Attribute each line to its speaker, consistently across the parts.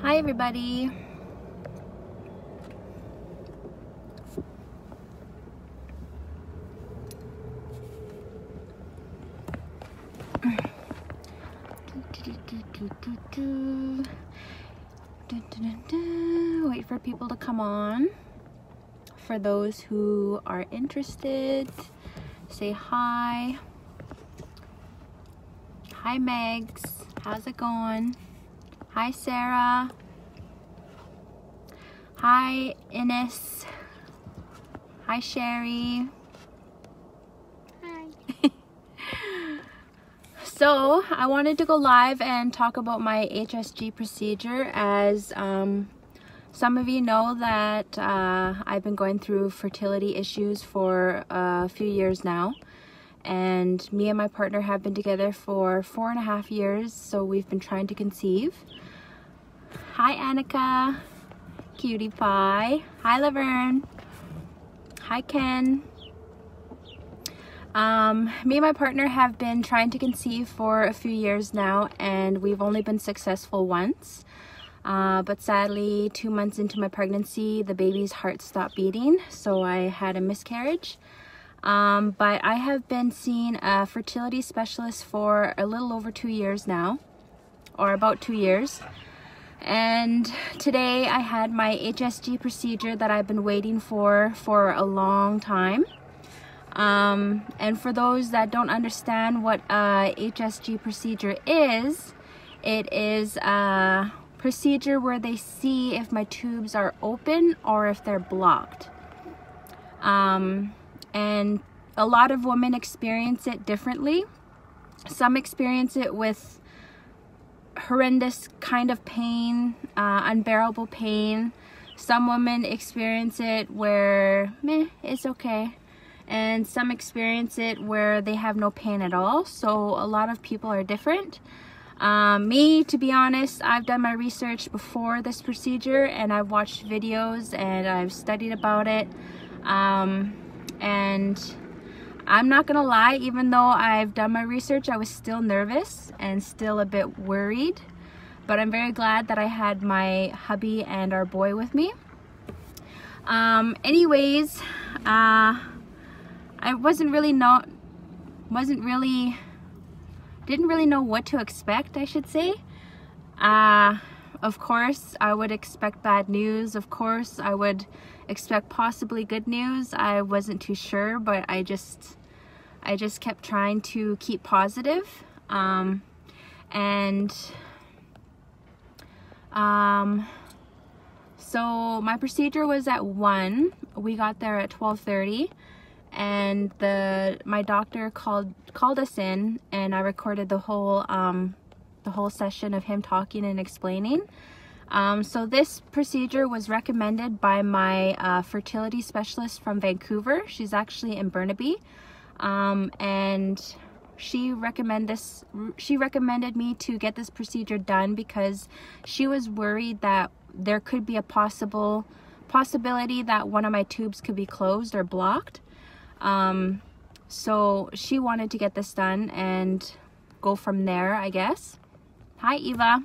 Speaker 1: Hi everybody. Wait for people to come on. For those who are interested, say hi. Hi Megs, how's it going? Hi Sarah. Hi Ines. Hi Sherry. Hi. So I wanted to go live and talk about my HSG procedure, as some of you know that I've been going through fertility issues for a few years now. And me and my partner have been together for 4.5 years, so we've been trying to conceive. Hi Annika, cutie pie. Hi Laverne. Hi Ken. Me and my partner have been trying to conceive for a few years now, and we've only been successful once. But sadly, 2 months into my pregnancy, the baby's heart stopped beating, so I had a miscarriage. But I have been seeing a fertility specialist for a little over 2 years now, or about 2 years. And today I had my HSG procedure that I've been waiting for a long time. And for those that don't understand what a HSG procedure is, it is a procedure where they see if my tubes are open or if they're blocked. And a lot of women experience it differently. Some experience it with horrendous kind of pain, unbearable pain. Some women experience it where, meh, it's okay. And some experience it where they have no pain at all. So a lot of people are different. Me, to be honest, I've done my research before this procedure, and I've watched videos and I've studied about it. And I'm not gonna lie, even though I've done my research, I was still nervous and still a bit worried. But I'm very glad that I had my hubby and our boy with me. Anyways, I didn't really know what to expect, I should say. Of course, I would expect bad news. Of course, I would expect possibly good news. I wasn't too sure, but I just kept trying to keep positive. So my procedure was at 1. We got there at 12:30. And my doctor called us in, and I recorded the whole session of him talking and explaining. So this procedure was recommended by my fertility specialist from Vancouver. She's actually in Burnaby, and she recommended me to get this procedure done because she was worried that there could be a possibility that one of my tubes could be closed or blocked. So she wanted to get this done and go from there, I guess. Hi, Eva.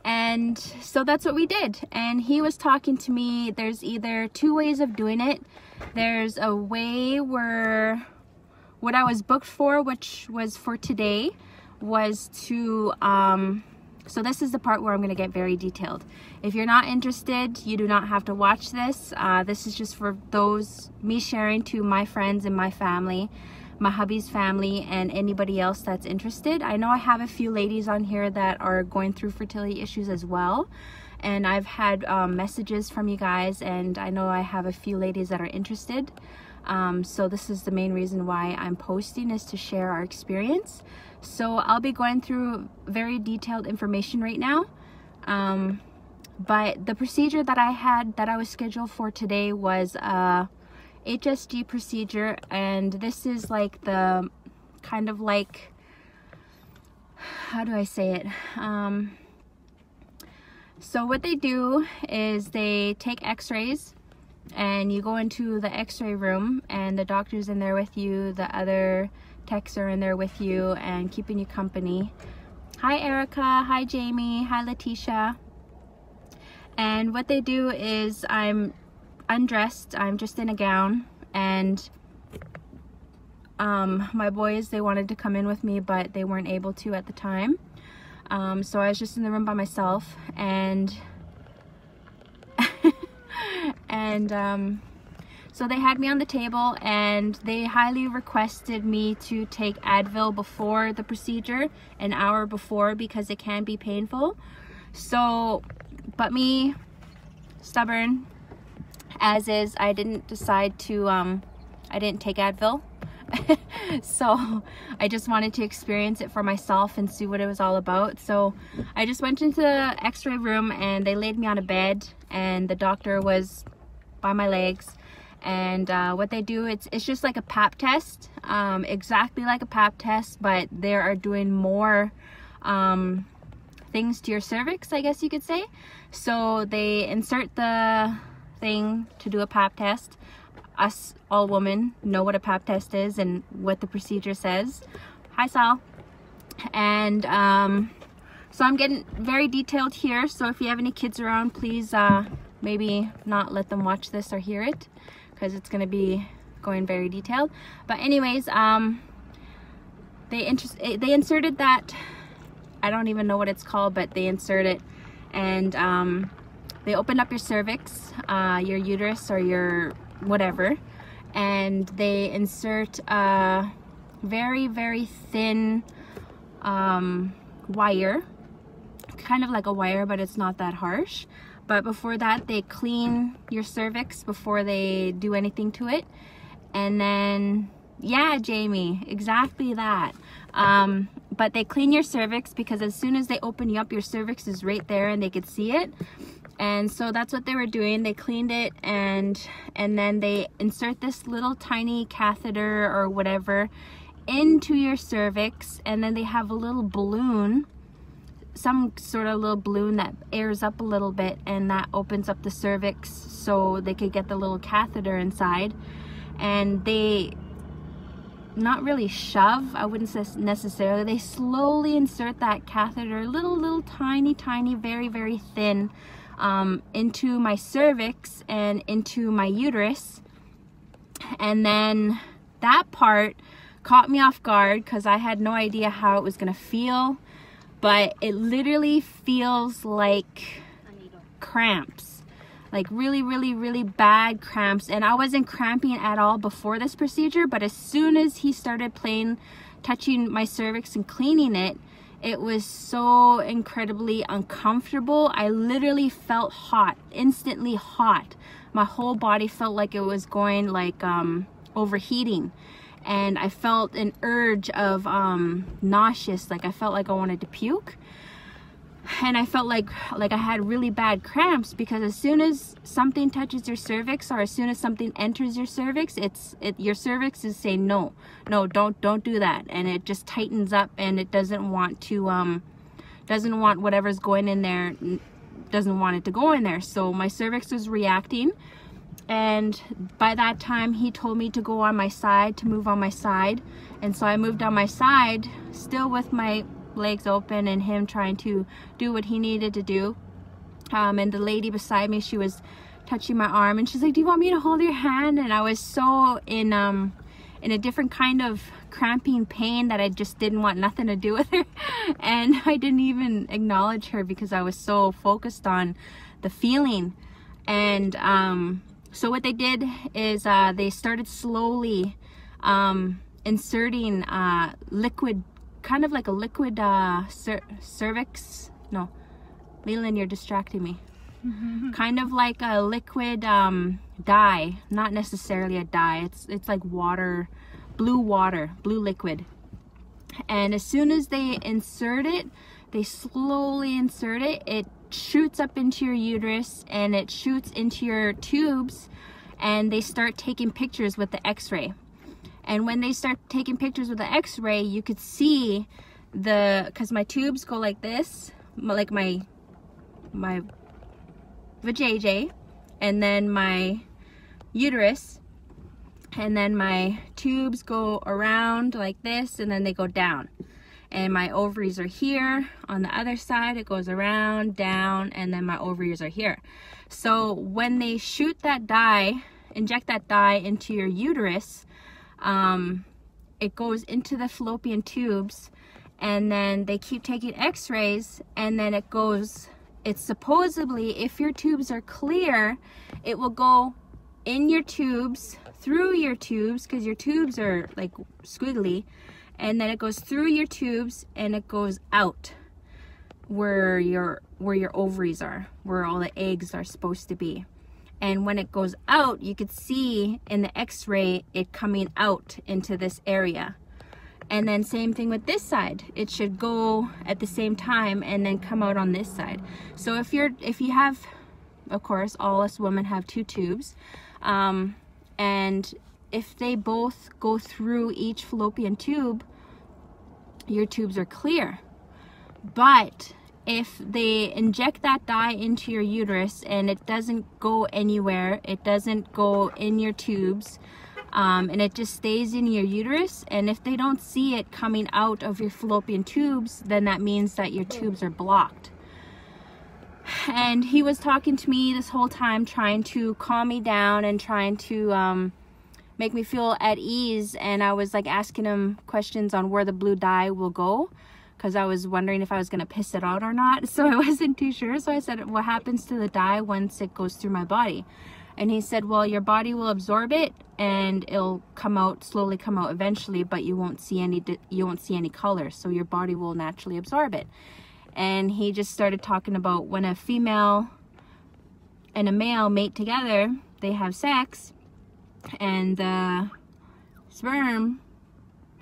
Speaker 1: And so that's what we did. And he was talking to me. There's either 2 ways of doing it. There's a way where what I was booked for, which was for today, was to, so this is the part where I'm going to get very detailed. If you're not interested, you do not have to watch this. This is just for me sharing to my friends and my family, my hubby's family, and anybody else that's interested. I know I have a few ladies on here that are going through fertility issues as well. And I've had messages from you guys, and I know I have a few ladies that are interested. So this is the main reason why I'm posting, is to share our experience. So I'll be going through very detailed information right now. But the procedure that I was scheduled for today was a HSG procedure, and this is like the kind of like, how do I say it? So what they do is they take x-rays, and you go into the x-ray room, and the doctor's in there with you, the other techs are in there with you and keeping you company. Hi Erica, hi Jamie, hi Letitia. And what they do is I'm undressed, I'm just in a gown, and my boys, they wanted to come in with me, but they weren't able to at the time. So I was just in the room by myself, and so they had me on the table, and they highly requested me to take Advil before the procedure, an hour before, because it can be painful. So, but me, stubborn as is, I didn't decide to, I didn't take Advil. So I just wanted to experience it for myself and see what it was all about. So I just went into the x-ray room, and they laid me on a bed, and the doctor was by my legs. And what they do, it's just like a pap test, exactly like a pap test, but they are doing more things to your cervix, I guess you could say. So they insert the thing to do a pap test. Us all women know what a pap test is and what the procedure says. Hi, Sal. And so I'm getting very detailed here, so if you have any kids around, please maybe not let them watch this or hear it, because it's going to be going very detailed. But anyways, they inserted that, I don't even know what it's called, but they insert it, and they open up your cervix, your uterus, or your whatever, and they insert a very, very thin wire, kind of like a wire, but it's not that harsh. But before that, they clean your cervix before they do anything to it. And then, yeah, Jamie, exactly that. But they clean your cervix, because as soon as they open you up, your cervix is right there and they could see it. And so that's what they were doing. They cleaned it, and then they insert this little tiny catheter or whatever into your cervix, and then they have a little balloon, some sort of little balloon that airs up a little bit, and that opens up the cervix so they could get the little catheter inside. And they not really shove, I wouldn't say necessarily, they slowly insert that catheter, little tiny, very, very thin, into my cervix and into my uterus. And then that part caught me off guard, because I had no idea how it was gonna feel, but it literally feels like cramps, like really bad cramps. And I wasn't cramping at all before this procedure, but as soon as he started touching my cervix and cleaning it, it was so incredibly uncomfortable. I literally felt hot, instantly hot. My whole body felt like it was going like overheating, and I felt an urge of nauseous, like I felt like I wanted to puke. And I felt like I had really bad cramps, because as soon as something touches your cervix, or as soon as something enters your cervix, your cervix is saying no, don't do that, and it just tightens up, and it doesn't want whatever's going in there, doesn't want it to go in there. So my cervix was reacting, and by that time he told me to go on my side, to move on my side, and so I moved on my side, still with my legs open, and him trying to do what he needed to do. And the lady beside me, she was touching my arm, and she's like, do you want me to hold your hand? And I was so in a different kind of cramping pain that I just didn't want nothing to do with her. And I didn't even acknowledge her, because I was so focused on the feeling. And so what they did is they started slowly inserting liquid, kind of like a liquid cervix. No, Leland, you're distracting me. Kind of like a liquid dye, not necessarily a dye. It's like water, blue liquid. And as soon as they insert it, they slowly insert it. It shoots up into your uterus, and it shoots into your tubes, and they start taking pictures with the x-ray. And when they start taking pictures with the x-ray, you could see because my tubes go like this, like my vajayjay, and then my uterus, and then my tubes go around like this, and then they go down. and my ovaries are here. On the other side, it goes around, down, and then my ovaries are here. So when they shoot that dye, inject that dye into your uterus, it goes into the fallopian tubes, and then they keep taking x-rays, and then it's supposedly, if your tubes are clear, it will go in your tubes, through your tubes, because your tubes are like squiggly, and then it goes through your tubes and it goes out where your ovaries are, where all the eggs are supposed to be. And when it goes out, you could see in the x-ray it coming out into this area. And then same thing with this side, it should go at the same time and then come out on this side. So if you have, of course, all us women have 2 tubes, and if they both go through each fallopian tube, your tubes are clear. But if they inject that dye into your uterus and it doesn't go anywhere, it doesn't go in your tubes, and it just stays in your uterus, and if they don't see it coming out of your fallopian tubes, then that means that your tubes are blocked. And he was talking to me this whole time, trying to calm me down and trying to make me feel at ease. And I was like asking him questions on where the blue dye will go, because I was wondering if I was going to piss it out or not. So I wasn't too sure. So I said, what happens to the dye once it goes through my body? And he said, well, your body will absorb it and it'll come out, slowly come out eventually, but you won't see any color. So your body will naturally absorb it. And he just started talking about when a female and a male mate together, they have sex, and the sperm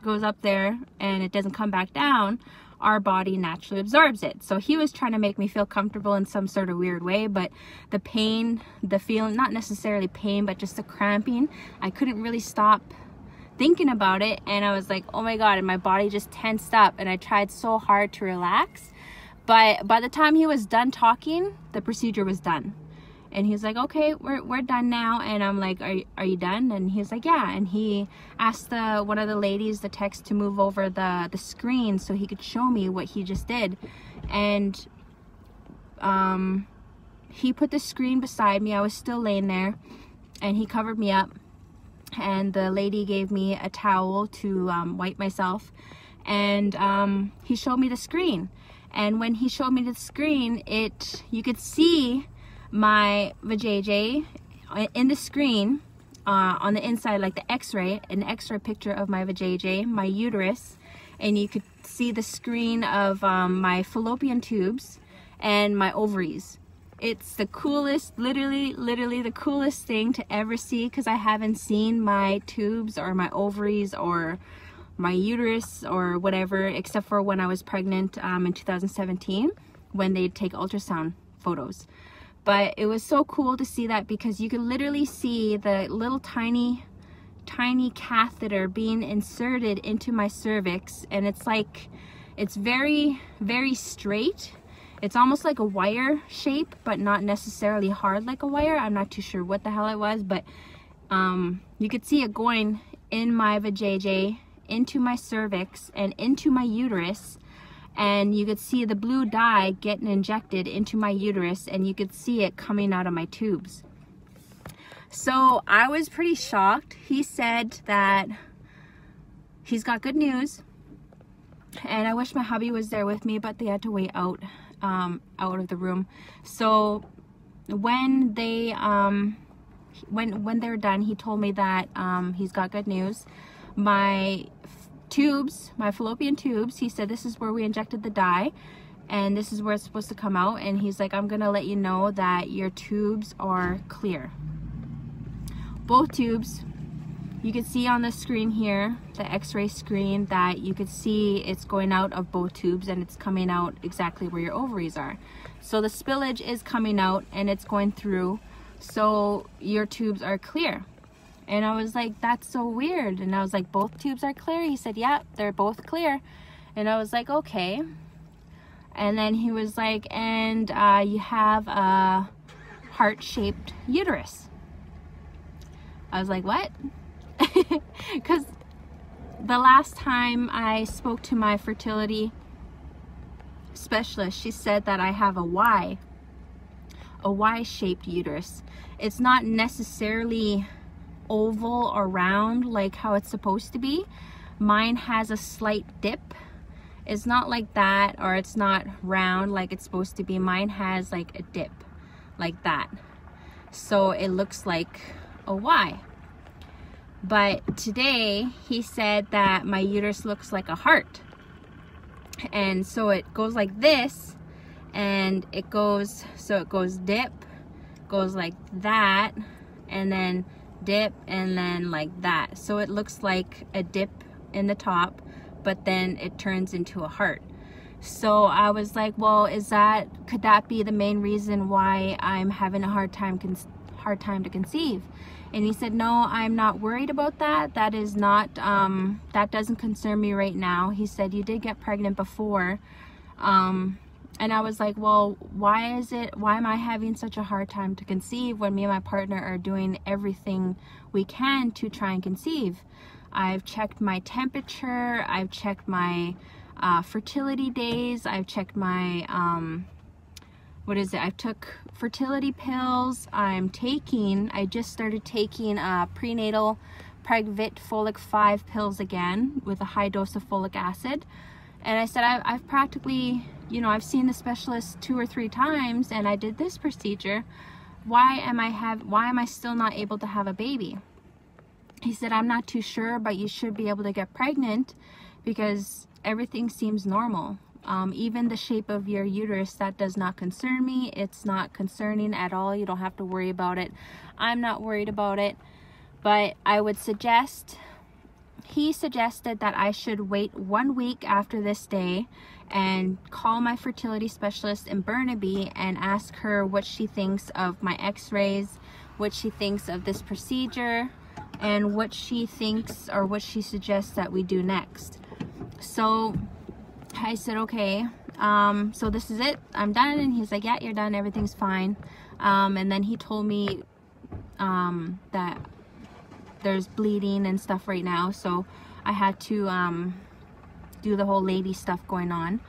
Speaker 1: goes up there and it doesn't come back down, our body naturally absorbs it. So he was trying to make me feel comfortable in some sort of weird way, but the pain, the feeling, not necessarily pain, but just the cramping, I couldn't really stop thinking about it. And I was like, oh my God, and my body just tensed up, and I tried so hard to relax. But by the time he was done talking, the procedure was done. And he's like, okay, we're done now. And I'm like, are you done? And he's like, yeah. And he asked one of the ladies, the tech, to move over the screen so he could show me what he just did. And he put the screen beside me. I was still laying there, and he covered me up. And the lady gave me a towel to wipe myself. And he showed me the screen. And when he showed me the screen, you could see my vajayjay in the screen, on the inside, like the x-ray, an x-ray picture of my vajayjay, my uterus, and you could see the screen of my fallopian tubes and my ovaries. It's the coolest, literally the coolest thing to ever see, because I haven't seen my tubes or my ovaries or my uterus or whatever, except for when I was pregnant in 2017, when they'd take ultrasound photos. But it was so cool to see that, because you could literally see the little tiny catheter being inserted into my cervix, and it's like, it's very straight. It's almost like a wire shape, but not necessarily hard like a wire. I'm not too sure what the hell it was, but you could see it going in my vajayjay, into my cervix, and into my uterus. And you could see the blue dye getting injected into my uterus, and you could see it coming out of my tubes. So I was pretty shocked. He said that he's got good news, and I wish my hubby was there with me, but they had to wait out of the room. So when they when they're done, he told me that he's got good news. My tubes, my fallopian tubes, he said this is where we injected the dye, and this is where it's supposed to come out. And he's like, I'm gonna let you know that your tubes are clear. Both tubes. You can see on the screen here, the x-ray screen, that you could see it's going out of both tubes, and it's coming out exactly where your ovaries are. So the spillage is coming out and it's going through, so your tubes are clear. And I was like, that's so weird. And I was like, both tubes are clear? He said, yeah, they're both clear. And I was like, okay. And then he was like, and you have a heart-shaped uterus. I was like, what? Because the last time I spoke to my fertility specialist, she said that I have a Y-shaped uterus. It's not necessarily oval or round like how it's supposed to be. Mine has a slight dip. It's not like that, or it's not round like it's supposed to be. Mine has like a dip like that, so it looks like a Y. But today he said that my uterus looks like a heart, and so it goes like this, and it goes, so it goes dip, goes like that, and then dip, and then like that. So it looks like a dip in the top, but then it turns into a heart. So I was like, well, could that be the main reason why I'm having a hard time to conceive? And he said, no, I'm not worried about that. That is not, that doesn't concern me right now. He said, you did get pregnant before. And I was like, well, why am I having such a hard time to conceive when me and my partner are doing everything we can to try and conceive? I've checked my temperature, I've checked my fertility days, I've checked my, I took fertility pills. I just started taking prenatal Preg-Vit Folic 5 pills again with a high dose of folic acid. And I said, I've practically, you know, I've seen the specialist 2 or 3 times, and I did this procedure. Why am I still not able to have a baby? He said, I'm not too sure, but you should be able to get pregnant because everything seems normal. Even the shape of your uterus, that does not concern me. It's not concerning at all. You don't have to worry about it. I'm not worried about it. But I would suggest, he suggested that I should wait 1 week after this day and call my fertility specialist in Burnaby and ask her what she thinks of my x-rays, what she thinks of this procedure, and what she thinks or what she suggests that we do next. So I said, okay, so this is it, I'm done. And he's like, yeah, you're done, everything's fine. And then he told me that there's bleeding and stuff right now, so I had to do the whole lady stuff going on.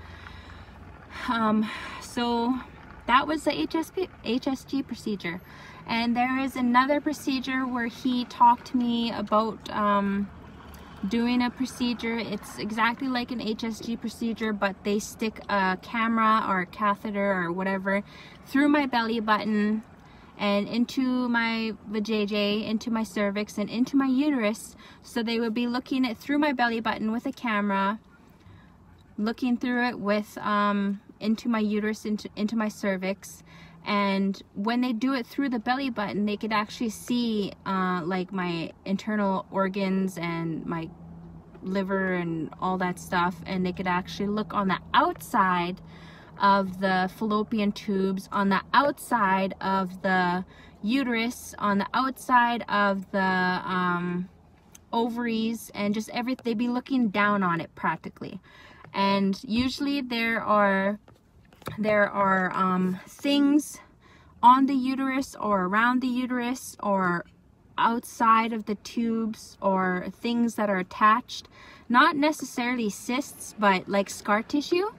Speaker 1: So that was the HSG procedure. And there is another procedure where he talked to me about doing a procedure. It's exactly like an HSG procedure, but they stick a camera or a catheter or whatever through my belly button and into my vajayjay, into my cervix, and into my uterus. So they would be looking it through my belly button with a camera, looking through it with into my uterus, into my cervix. And when they do it through the belly button, they could actually see like my internal organs and my liver and all that stuff, and they could actually look on the outside of the fallopian tubes, on the outside of the uterus, on the outside of the ovaries, and just everything. They'd be looking down on it practically. And usually there are things on the uterus or around the uterus or outside of the tubes, or things that are attached, not necessarily cysts, but like scar tissue,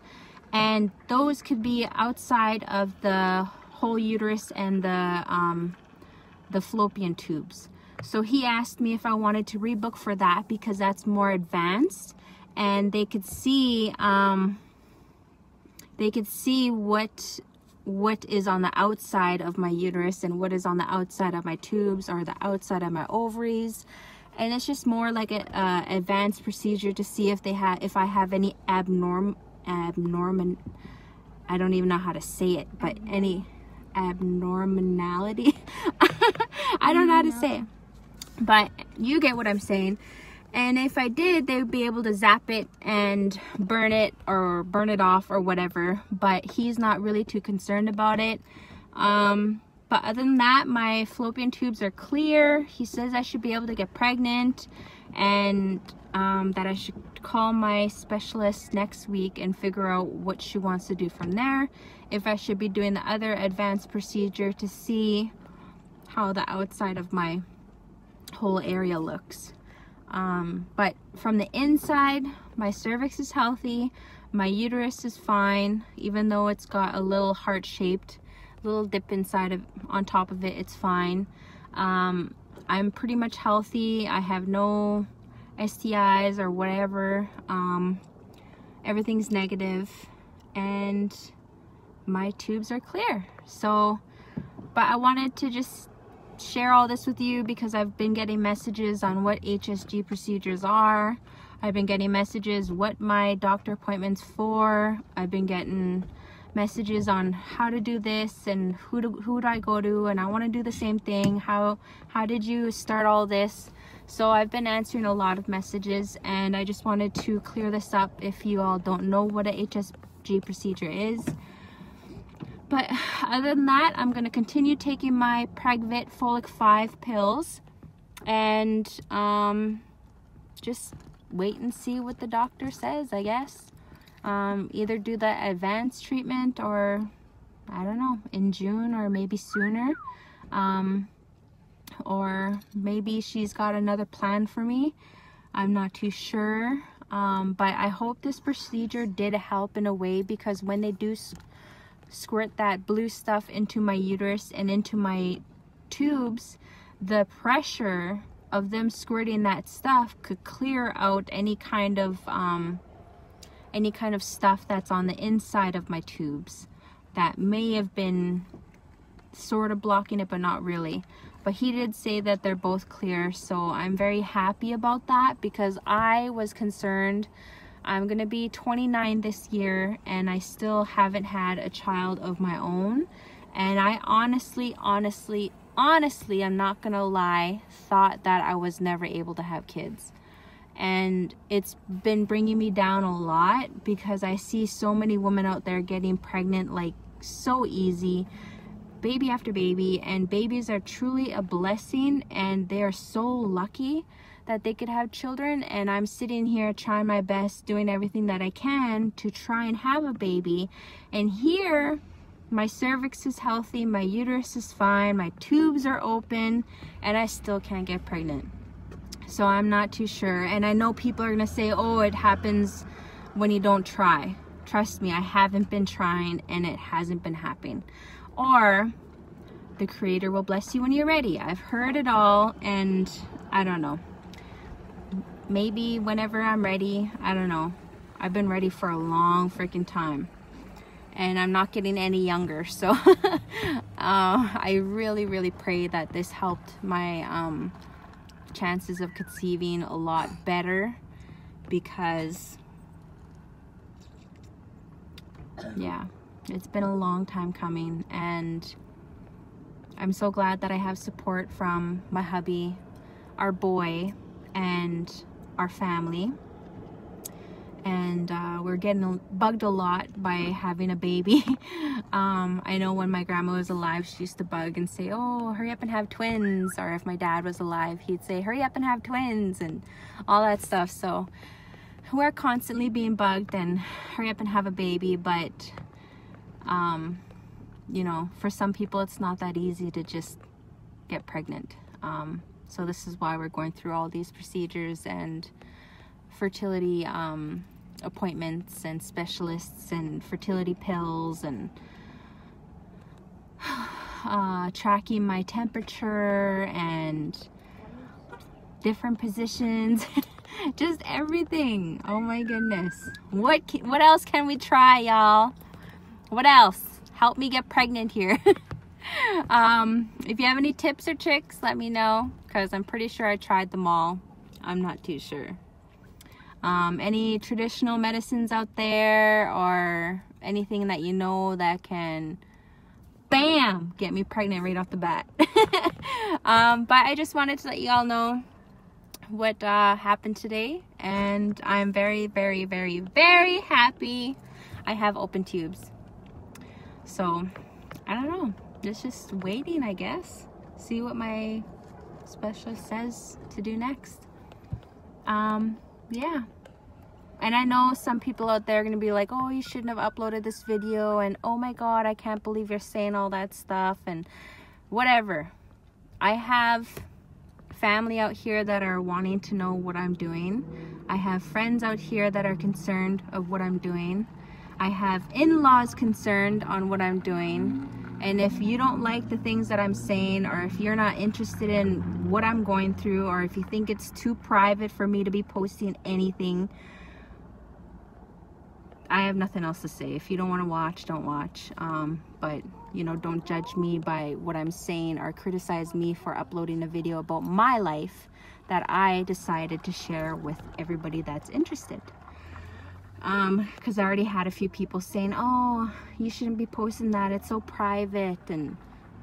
Speaker 1: and those could be outside of the whole uterus and the fallopian tubes. So he asked me if I wanted to rebook for that because that's more advanced, and they could see what is on the outside of my uterus and what is on the outside of my tubes or the outside of my ovaries. And it's just more like an advanced procedure to see if I have any I don't even know how to say it, but any abnormality. I don't know how to say it, but you get what I'm saying. And if I did, they would be able to zap it and burn it or burn it off or whatever. But he's not really too concerned about it. But other than that, my fallopian tubes are clear. He says I should be able to get pregnant, and that I should call my specialist next week and figure out what she wants to do from there. If I should be doing the other advanced procedure to see how the outside of my whole area looks. But from the inside, my cervix is healthy, my uterus is fine, even though it's got a little heart-shaped little dip inside of, on top of it, it's fine. I'm pretty much healthy. I have no STIs or whatever. Everything's negative, and my tubes are clear. So, but I wanted to just share all this with you because I've been getting messages on what HSG procedures are. I've been getting messages what my doctor appointment's for. I've been getting messages on how to do this and who do I go to, and I want to do the same thing. How did you start all this? So I've been answering a lot of messages, and I just wanted to clear this up if you all don't know what a HSG procedure is. But other than that, I'm going to continue taking my Pregvit Folic 5 pills, and just wait and see what the doctor says, I guess. Either do the advanced treatment, or I don't know, in June or maybe sooner. Or maybe she's got another plan for me. I'm not too sure. But I hope this procedure did help in a way, because when they do squirt that blue stuff into my uterus and into my tubes, the pressure of them squirting that stuff could clear out any kind of stuff that's on the inside of my tubes that may have been sort of blocking it, but not really. But he did say that they're both clear, so I'm very happy about that, because I was concerned. I'm gonna be 29 this year, and I still haven't had a child of my own. And I honestly, I'm not gonna lie, thought that I was never able to have kids. And it's been bringing me down a lot, because I see so many women out there getting pregnant like so easy, baby after baby, and babies are truly a blessing, and they are so lucky that they could have children. And I'm sitting here trying my best, doing everything that I can to try and have a baby, and here my cervix is healthy, my uterus is fine, my tubes are open, and I still can't get pregnant. So I'm not too sure. And I know people are gonna say, oh, it happens when you don't try. Trust me, I haven't been trying, and it hasn't been happening. Or the Creator will bless you when you're ready. I've heard it all, and I don't know. Maybe whenever I'm ready, I don't know. I've been ready for a long freaking time, and I'm not getting any younger. So I really pray that this helped my chances of conceiving a lot better, because yeah, it's been a long time coming, and I'm so glad that I have support from my hubby, our boy, and our family. And we're getting bugged a lot by having a baby. I know when my grandma was alive, she used to bug and say, oh, hurry up and have twins. Or if my dad was alive, he'd say, hurry up and have twins, and all that stuff. So we're constantly being bugged and hurry up and have a baby. But you know, for some people it's not that easy to just get pregnant. So this is why we're going through all these procedures and fertility appointments and specialists and fertility pills, and tracking my temperature and different positions. Just everything. Oh my goodness. What else can we try, y'all? What else? Help me get pregnant here. If you have any tips or tricks, let me know, because I'm pretty sure I tried them all. I'm not too sure. Any traditional medicines out there, or anything that you know that can, bam, get me pregnant right off the bat. But I just wanted to let you all know what happened today, and I'm very happy I have open tubes. So I don't know, it's just waiting, I guess, see what my specialist says to do next. Yeah. And I know some people out there are going to be like, oh, you shouldn't have uploaded this video, and oh my god, I can't believe you're saying all that stuff, and whatever. I have family out here that are wanting to know what I'm doing. I have friends out here that are concerned of what I'm doing. I have in-laws concerned on what I'm doing. And if you don't like the things that I'm saying, or if you're not interested in what I'm going through, or if you think it's too private for me to be posting anything, I have nothing else to say. If you don't want to watch, don't watch. But, you know, don't judge me by what I'm saying or criticize me for uploading a video about my life that I decided to share with everybody that's interested. Because I already had a few people saying, oh, you shouldn't be posting that, it's so private, and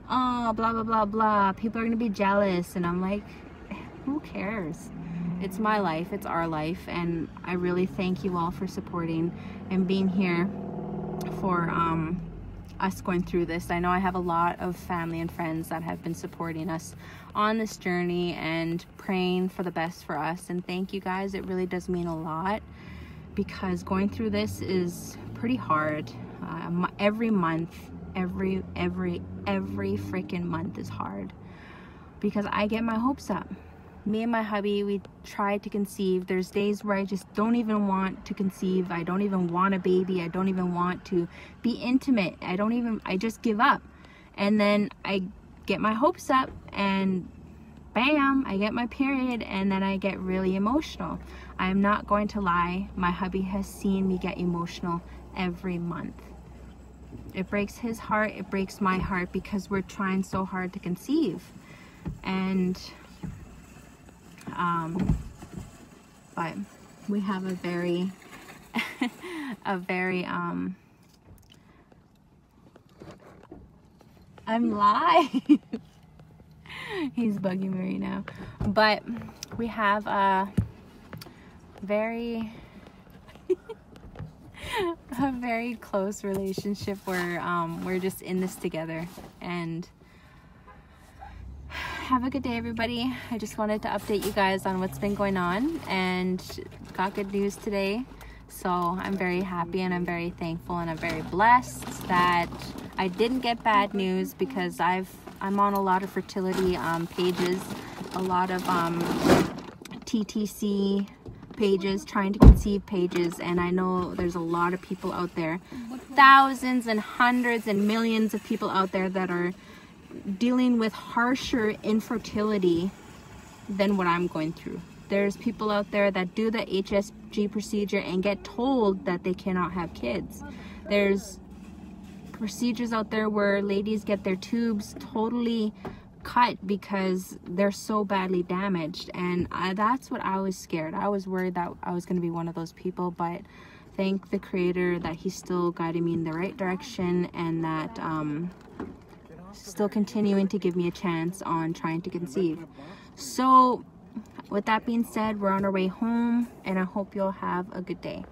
Speaker 1: oh, blah blah blah blah, people are gonna be jealous. And I'm like, who cares? It's my life, it's our life. And I really thank you all for supporting and being here for us going through this. I know I have a lot of family and friends that have been supporting us on this journey and praying for the best for us, and thank you guys. It really does mean a lot, because going through this is pretty hard. Every month, every freaking month is hard, because I get my hopes up. Me and my hubby, we try to conceive. There's days where I just don't even want to conceive. I don't even want a baby. I don't even want to be intimate. I just give up. And then I get my hopes up, and bam, I get my period, and then I get really emotional. I'm not going to lie, my hubby has seen me get emotional every month. It breaks his heart, it breaks my heart, because we're trying so hard to conceive. And but we have a very I'm live. He's bugging me right now. But we have a very a very close relationship where we're just in this together. And have a good day, everybody. I just wanted to update you guys on what's been going on, and got good news today. So I'm very happy, and I'm very thankful, and I'm very blessed that I didn't get bad news, because I'm on a lot of fertility pages, a lot of TTC pages, trying to conceive pages, and I know there's a lot of people out there, thousands and hundreds and millions of people out there that are dealing with harsher infertility than what I'm going through. There's people out there that do the HSG procedure and get told that they cannot have kids. There's procedures out there where ladies get their tubes totally cut because they're so badly damaged, and that's what I was scared. I was worried that I was going to be one of those people, but thank the Creator that He's still guiding me in the right direction, and that still continuing to give me a chance on trying to conceive. So with that being said, we're on our way home, and I hope you'll have a good day.